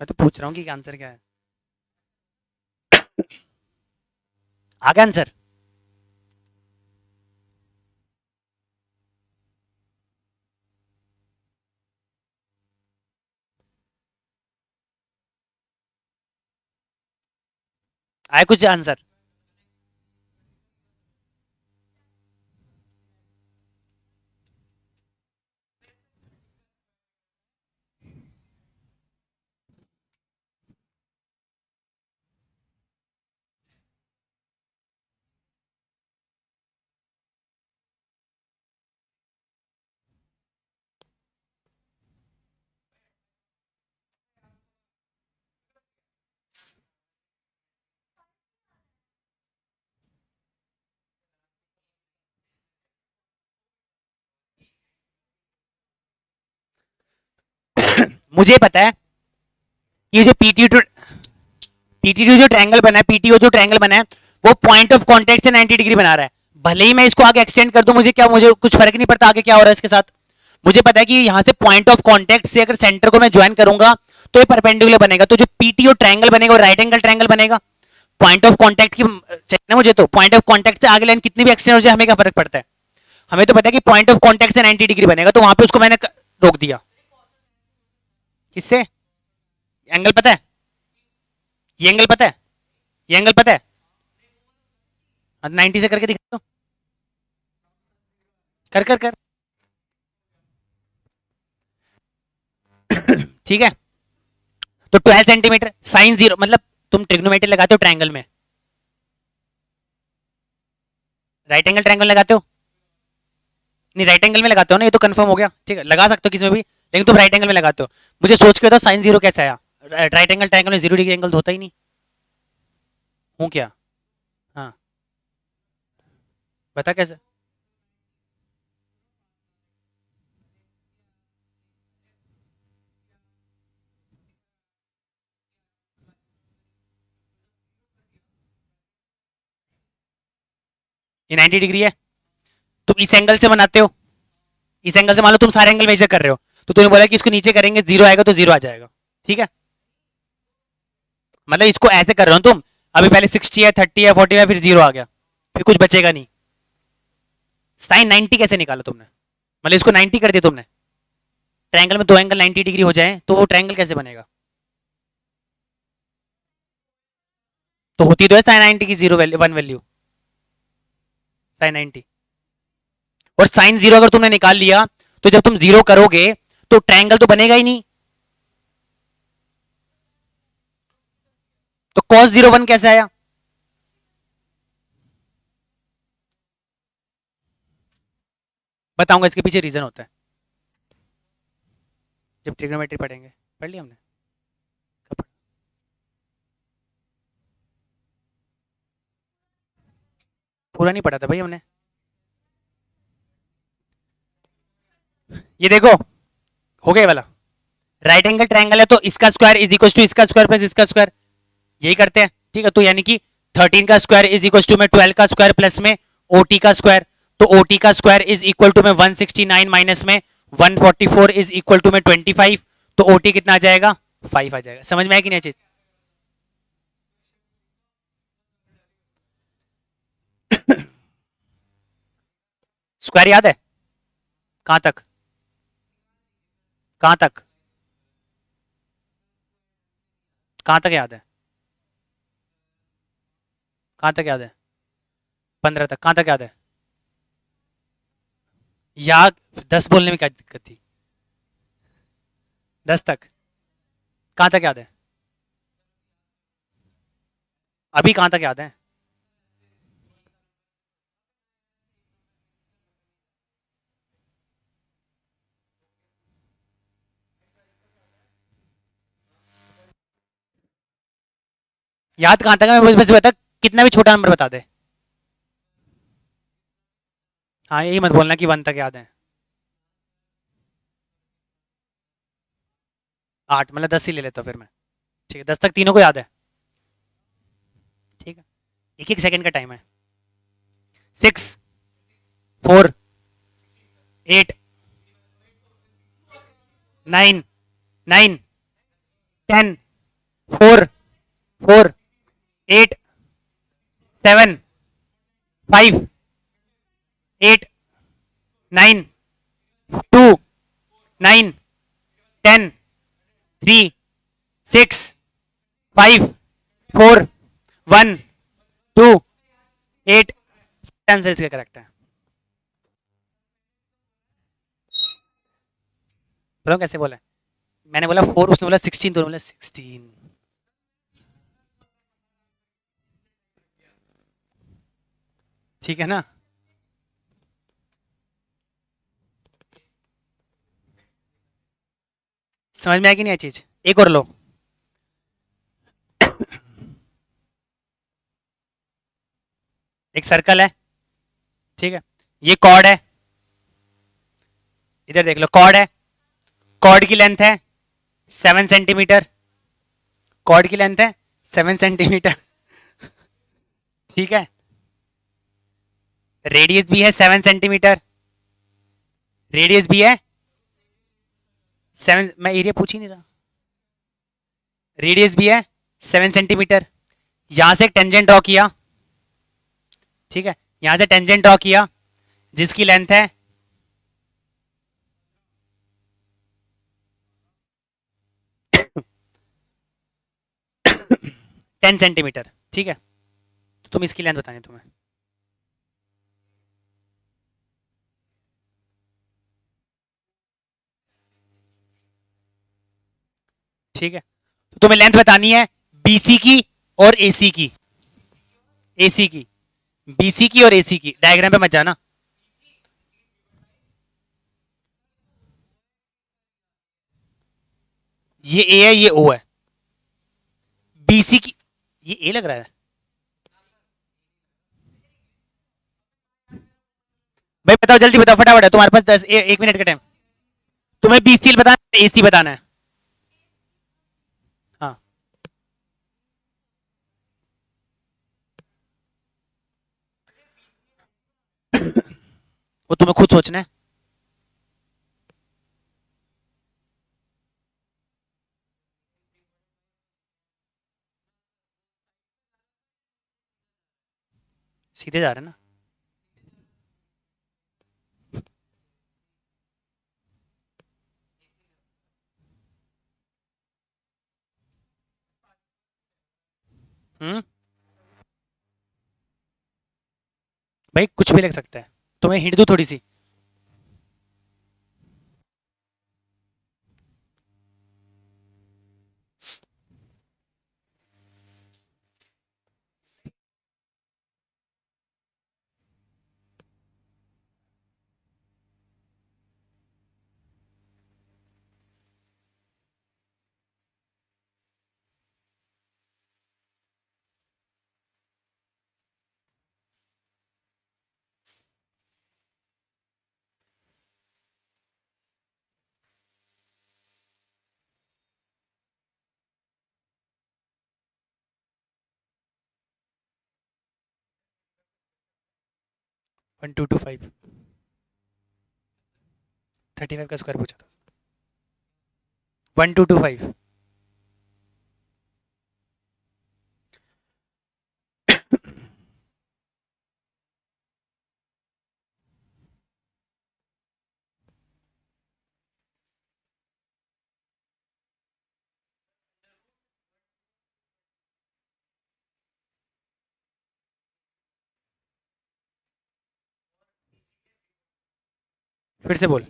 मैं तो पूछ रहा हूँ कि आंसर क्या है। आ गया आंसर? आया कुछ आंसर? मुझे पता है कि जो पीटी जो ट्रायंगल बना है, पीटीओ जो ट्रायंगल बना है, वो पॉइंट ऑफ कांटेक्ट से 90 डिग्री बना रहा है। भले ही मैं इसको आगे एक्सटेंड कर दूं, मुझे क्या, मुझे कुछ फर्क नहीं पड़ता आगे क्या हो रहा है इसके साथ। मुझे पता है कि यहां से पॉइंट ऑफ कांटेक्ट से अगर सेंटर को मैं ज्वाइन करूंगा तो ये परपेंडिकुलर बनेगा। तो जो पीटीओ ट्रायंगल बनेगा वो राइट एंगल ट्रायंगल बनेगा। पॉइंट ऑफ कांटेक्ट की चाहिए ना मुझे, तो पॉइंट ऑफ कांटेक्ट से आगे लाइन कितनी भी एक्सटेंड हो जाए हमें क्या फर्क पड़ता है। हमें तो पता है कि पॉइंट ऑफ कांटेक्ट से 90 डिग्री बनेगा, तो वहां पे उसको मैंने रोक दिया। किससे? एंगल पता है, ये एंगल पता है, ये एंगल पता है। 90 से करके दिखा दो, कर कर कर। ठीक है, तो 12 सेंटीमीटर साइन जीरो, मतलब तुम ट्रिग्नोमेट्री लगाते हो ट्रायंगल में, राइट एंगल ट्रायंगल लगाते हो? नहीं, राइट एंगल में लगाते हो ना, ये तो कंफर्म हो गया। ठीक है, लगा सकते हो किसी में भी, लेकिन तुम राइट एंगल में लगाते हो। मुझे सोच के बताओ साइन जीरो कैसे आया? राइट एंगल ट्रायंगल में 0 डिग्री एंगल तो होता ही नहीं। हूँ क्या? हाँ, बता कैसे। ये 90 डिग्री है, तुम इस एंगल से बनाते हो। इस एंगल से मान लो तुम सारे एंगल मेजर कर रहे हो, तो तूने बोला कि इसको नीचे करेंगे जीरो आएगा, तो जीरो आ जाएगा। ठीक है, मतलब इसको ऐसे कर रहे हो तुम। अभी पहले 60 है, 30 है, 40 है, फिर जीरो आ गया, फिर कुछ बचेगा नहीं। साइन 90 कैसे निकाला तुमने? मतलब इसको 90 कर दिया तुमने। ट्रायंगल में दो एंगल 90 डिग्री हो जाए तो वो ट्रायंगल कैसे बनेगा? तो होती तो है साइन 90 की zero value, one value, sine 90। और साइन जीरो अगर तुमने निकाल लिया तो जब तुम जीरो करोगे तो ट्रायंगल तो बनेगा ही नहीं। तो cos 01 कैसे आया? बताऊंगा, इसके पीछे रीजन होता है जब ट्रिग्नोमेट्री पढ़ेंगे। पढ़ लिया हमने? कब पढ़ा? पूरा नहीं पढ़ा था भाई हमने। ये देखो, हो गया वाला। राइट एंगल ट्रायंगल है तो इसका स्क्वायर इज इक्वल टू इसका स्क्वायर प्लस इसका स्क्वायर, यही करते हैं। ठीक है, तो यानी कि 13 का स्क्वायर इज इक्वल टू में 12 का स्क्वायर प्लस में ओटी का स्क्वायर, तो ओटी का स्क्वायर इज इक्वल टू में 169 माइनस में 144 इज इक्वल टू में 25, तो ओटी कितना आ जाएगा? 5 आ जाएगा। समझ में आया कि नहीं चीज? स्क्वायर याद है? कहां तक? कहां तक? कहां तक याद है? कहां तक याद है? 15 तक। कहां तक याद है? या 10 बोलने में क्या दिक्कत थी? 10 तक। कहां तक याद है? अभी कहां तक याद है? याद कहां तक है? मैं बस बता, कितना भी छोटा नंबर बता दे। हाँ, यही मत बोलना कि 1 तक याद है। 8 मतलब 10 ही ले लेता हूँ फिर मैं। ठीक है, 10 तक तीनों को याद है। ठीक है, एक एक सेकंड का टाइम है। 6, 4, 8, 9, 9, 10, 4, 4, 8, 7, 5, 8, 9, 2, 9, 10, 3, 6, 5, 4, 1, 2, 8। आंसर इसका करेक्ट है। बोलो कैसे बोला? मैंने बोला 4, उसने बोला 16, तो बोला 16। ठीक है ना? समझ में आया कि नहीं चीज? एक और लो। एक सर्कल है, ठीक है, ये कॉर्ड है, इधर देख लो, कॉर्ड है, कॉर्ड की लेंथ है 7 सेंटीमीटर, कॉर्ड की लेंथ है 7 सेंटीमीटर। ठीक है, रेडियस भी है 7 सेंटीमीटर, रेडियस भी है 7। मैं एरिया पूछ ही नहीं रहा। रेडियस भी है 7 सेंटीमीटर। यहां से एक टेंजेंट ड्रॉ किया, ठीक है, यहां से टेंजेंट ड्रॉ किया जिसकी लेंथ है 10 सेंटीमीटर। ठीक है, तो तुम इसकी लेंथ बतानी तुम्हें। ठीक है, तो तुम्हें लेंथ बतानी है बीसी की और एसी की। एसी की, बीसी की और एसी की। डायग्राम पे मत जाना। ये ए है, ये ओ है। बीसी की, ये ए लग रहा है भाई। बताओ जल्दी बताओ, फटाफट है तुम्हारे पास 1 मिनट का टाइम। तुम्हें बीसी बताना है, एसी बताना है। हाँ, वो तुम्हें खुद सोचना है। सीधे जा रहे हैं ना? भाई कुछ भी लग सकता है। तुम्हें हिंट दूं थोड़ी सी? 1225 35 का स्क्वायर पूछा था 1225 फिर से बोल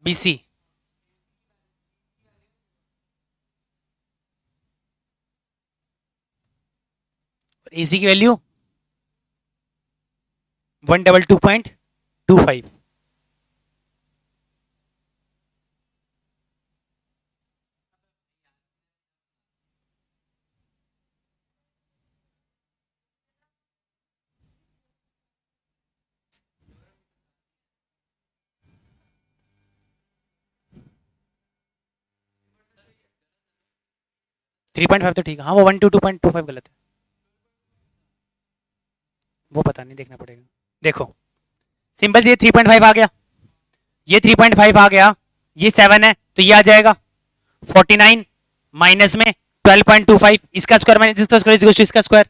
BC और AC की वैल्यू 122.25 3.5 तो ठीक है हाँ वो 122.25 गलत है वो पता नहीं देखना पड़ेगा देखो सिंपल ये 3.5 आ गया ये 3.5 आ गया ये 7 है तो ये आ जाएगा 49 माइनस में 12.25 इसका स्क्वायर माइनस इसका स्क्वायर इज इसका स्क्वायर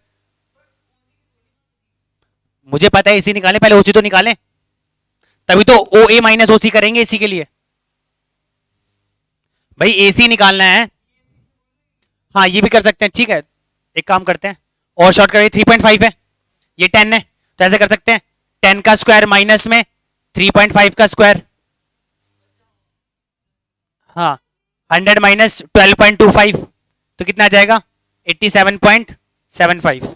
मुझे पता है इसी निकालें पहले ओसी तो निकालें तभी तो ओ ए माइनस ओसी करेंगे इसी के लिए भाई एसी निकालना है हाँ ये भी कर सकते हैं ठीक है एक काम करते हैं और शॉर्ट करिए 3.5 है ये 10 है तो ऐसे कर सकते हैं 10 का स्क्वायर माइनस में 3.5 का स्क्वायर हाँ 100 माइनस 12.25 तो कितना आ जाएगा 87.75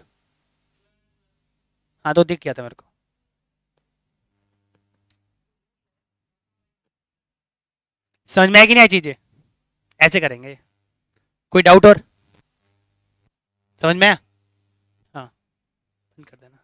हाँ तो दिख गया था मेरे को समझ में आएगी नहीं आई चीजें ऐसे करेंगे कोई डाउट और समझ में आया हाँ बंद कर देना